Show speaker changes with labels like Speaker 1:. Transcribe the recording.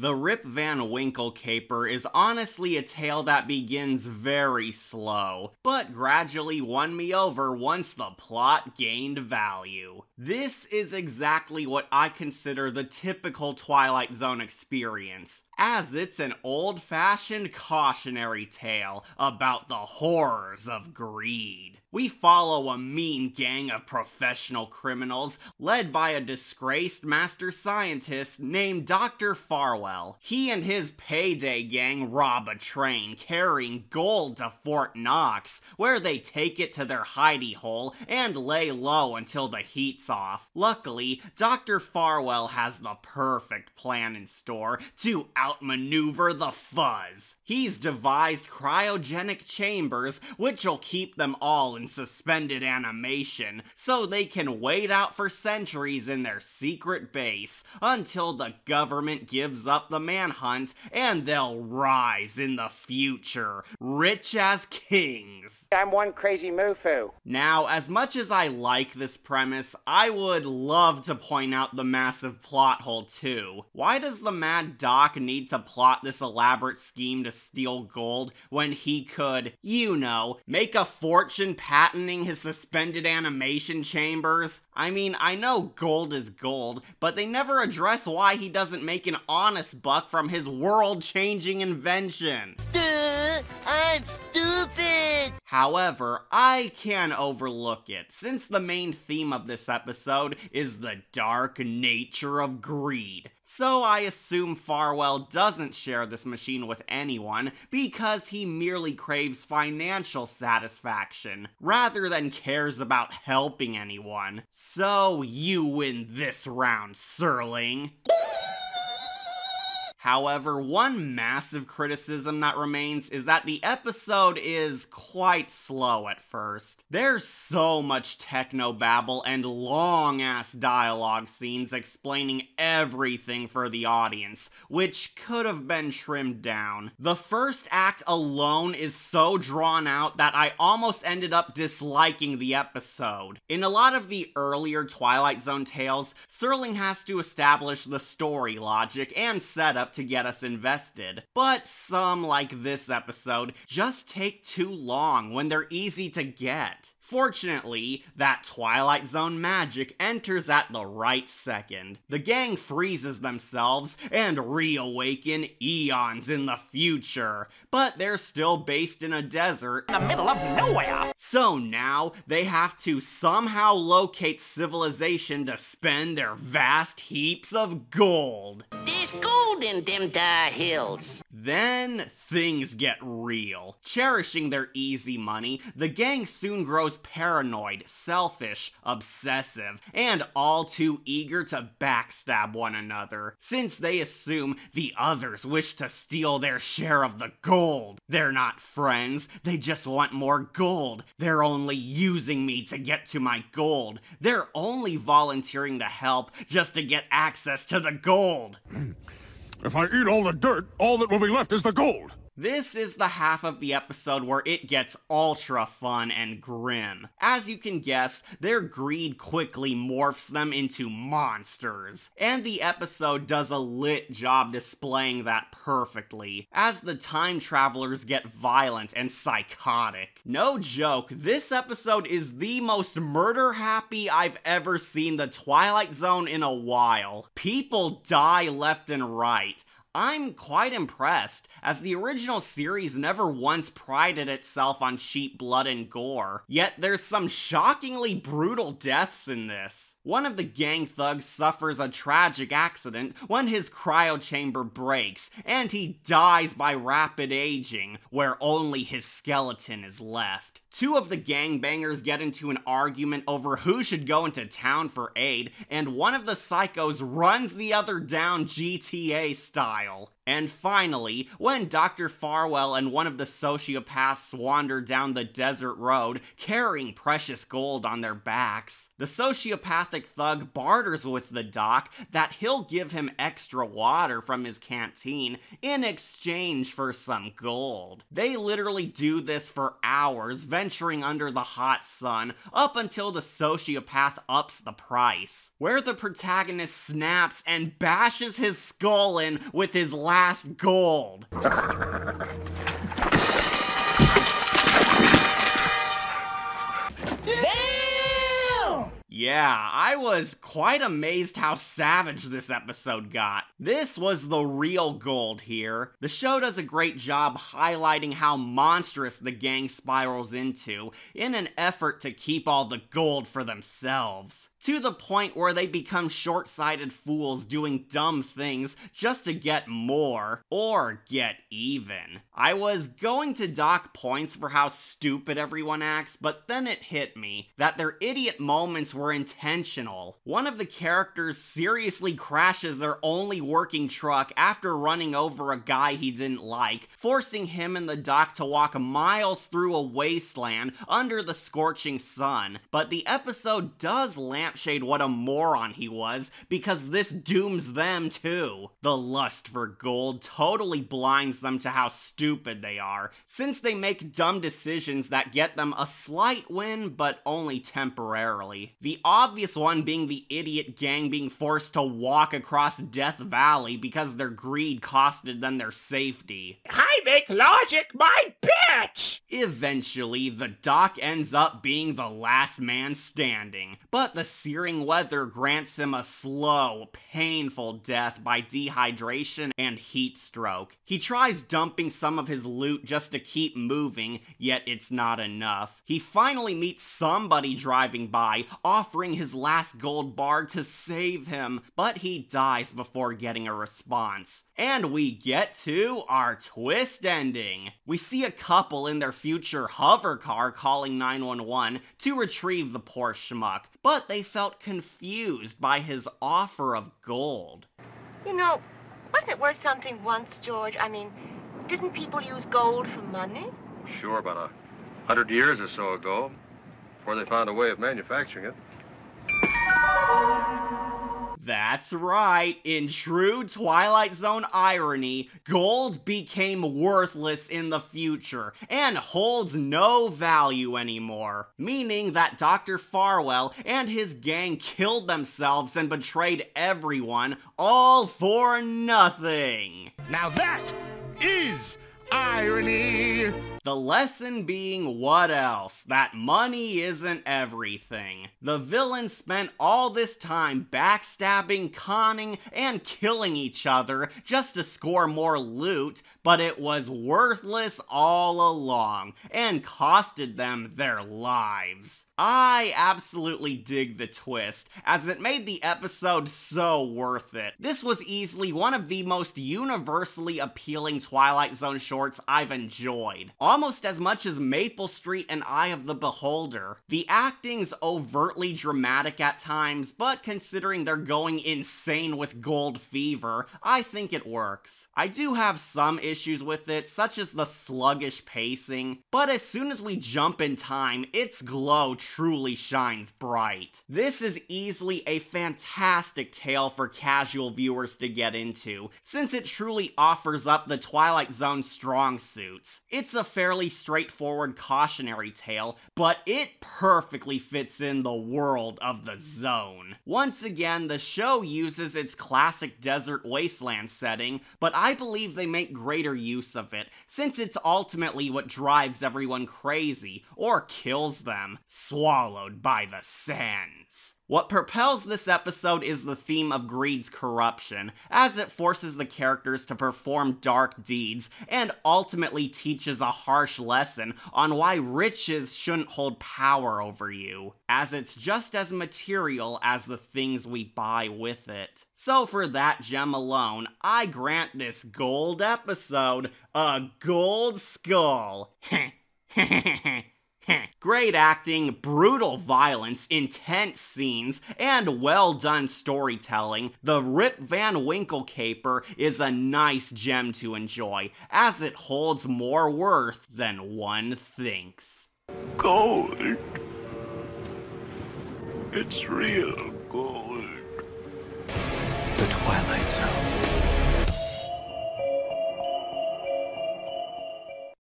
Speaker 1: The Rip Van Winkle caper is honestly a tale that begins very slow, but gradually won me over once the plot gained value. This is exactly what I consider the typical Twilight Zone experience, as it's an old-fashioned cautionary tale about the horrors of greed. We follow a mean gang of professional criminals led by a disgraced master scientist named Dr. Farwell. He and his payday gang rob a train carrying gold to Fort Knox, where they take it to their hidey hole and lay low until the heat's off. Luckily, Dr. Farwell has the perfect plan in store to outmaneuver the fuzz. He's devised cryogenic chambers which'll keep them all in suspended animation, so they can wait out for centuries in their secret base until the government gives up the manhunt and they'll rise in the future, rich as kings.
Speaker 2: I'm one crazy moofoo.
Speaker 1: Now, as much as I like this premise, I would love to point out the massive plot hole too. Why does the Mad Doc need to plot this elaborate scheme to steal gold when he could, you know, make a fortune patenting his suspended animation chambers? I mean, I know gold is gold, but they never address why he doesn't make an honest buck from his world-changing invention.
Speaker 3: Duh, I'm stupid!
Speaker 1: However, I can overlook it, since the main theme of this episode is the dark nature of greed. So I assume Farwell doesn't share this machine with anyone because he merely craves financial satisfaction, rather than cares about helping anyone. So you win this round, Serling. However, one massive criticism that remains is that the episode is quite slow at first. There's so much technobabble and long-ass dialogue scenes explaining everything for the audience, which could have been trimmed down. The first act alone is so drawn out that I almost ended up disliking the episode. In a lot of the earlier Twilight Zone tales, Serling has to establish the story logic and setup to get us invested, but some, like this episode, just take too long when they're easy to get. Fortunately, that Twilight Zone magic enters at the right second. The gang freezes themselves and reawaken eons in the future, but they're still based in a desert
Speaker 3: In the middle of nowhere!
Speaker 1: So now, they have to somehow locate civilization to spend their vast heaps of gold.
Speaker 3: There's gold in them dar hills.
Speaker 1: Then, things get real. Cherishing their easy money, the gang soon grows paranoid, selfish, obsessive, and all too eager to backstab one another, since they assume the others wish to steal their share of the gold. They're not friends, they just want more gold. They're only using me to get to my gold. They're only volunteering to help just to get access to the gold.
Speaker 4: If I eat all the dirt, all that will be left is the gold.
Speaker 1: This is the half of the episode where it gets ultra fun and grim. As you can guess, their greed quickly morphs them into monsters. And the episode does a lit job displaying that perfectly, as the time travelers get violent and psychotic. No joke, this episode is the most murder-happy I've ever seen the Twilight Zone in a while. People die left and right. I'm quite impressed, as the original series never once prided itself on cheap blood and gore, yet there's some shockingly brutal deaths in this. One of the gang thugs suffers a tragic accident when his cryo chamber breaks, and he dies by rapid aging, where only his skeleton is left. Two of the gangbangers get into an argument over who should go into town for aid, and one of the psychos runs the other down GTA style. And finally, when Dr. Farwell and one of the sociopaths wander down the desert road carrying precious gold on their backs, the sociopathic thug barters with the doc that he'll give him extra water from his canteen in exchange for some gold. They literally do this for hours, venturing under the hot sun up until the sociopath ups the price, where the protagonist snaps and bashes his skull in with his last gold. Yeah, I was quite amazed how savage this episode got. This was the real gold here. The show does a great job highlighting how monstrous the gang spirals into in an effort to keep all the gold for themselves, to the point where they become short-sighted fools doing dumb things just to get more, or get even. I was going to dock points for how stupid everyone acts, but then it hit me that their idiot moments were intentional. One of the characters seriously crashes their only working truck after running over a guy he didn't like, forcing him and the doc to walk miles through a wasteland under the scorching sun. But the episode does lampshade what a moron he was, because this dooms them too. The lust for gold totally blinds them to how stupid they are, since they make dumb decisions that get them a slight win, but only temporarily. The obvious one being the idiot gang being forced to walk across Death Valley because their greed costed them their safety.
Speaker 2: I make logic my bitch!
Speaker 1: Eventually, the doc ends up being the last man standing, but the searing weather grants him a slow, painful death by dehydration and heat stroke. He tries dumping some of his loot just to keep moving, yet it's not enough. He finally meets somebody driving by, offering his last gold bar to save him, but he dies before getting a response. And we get to our twist ending. We see a couple in their future hover car calling 911 to retrieve the poor schmuck, but they felt confused by his offer of gold.
Speaker 5: You know, wasn't it worth something once, George? I mean, didn't people use gold for money?
Speaker 6: Sure, about 100 years or so ago, before they found a way of manufacturing it.
Speaker 1: That's right, in true Twilight Zone irony, gold became worthless in the future and holds no value anymore, meaning that Dr. Farwell and his gang killed themselves and betrayed everyone, all for nothing.
Speaker 2: Now that is irony!
Speaker 1: The lesson being what else? That money isn't everything. The villains spent all this time backstabbing, conning, and killing each other just to score more loot, but it was worthless all along, and costed them their lives. I absolutely dig the twist, as it made the episode so worth it. This was easily one of the most universally appealing Twilight Zone shorts I've enjoyed, almost as much as Maple Street and Eye of the Beholder. The acting's overtly dramatic at times, but considering they're going insane with gold fever, I think it works. I do have some issues with it, such as the sluggish pacing, but as soon as we jump in time, its glow truly shines bright. This is easily a fantastic tale for casual viewers to get into, since it truly offers up the Twilight Zone strong suits. It's a fairly straightforward cautionary tale, but it perfectly fits in the world of the Zone. Once again, the show uses its classic desert wasteland setting, but I believe they make greater use of it, since it's ultimately what drives everyone crazy, or kills them, swallowed by the sands. What propels this episode is the theme of greed's corruption, as it forces the characters to perform dark deeds, and ultimately teaches a harsh lesson on why riches shouldn't hold power over you, as it's just as material as the things we buy with it. So for that gem alone, I grant this gold episode a gold skull. Great acting, brutal violence, intense scenes, and well-done storytelling, the Rip Van Winkle caper is a nice gem to enjoy, as it holds more worth than one thinks.
Speaker 7: Gold. It's real gold.
Speaker 8: The Twilight Zone.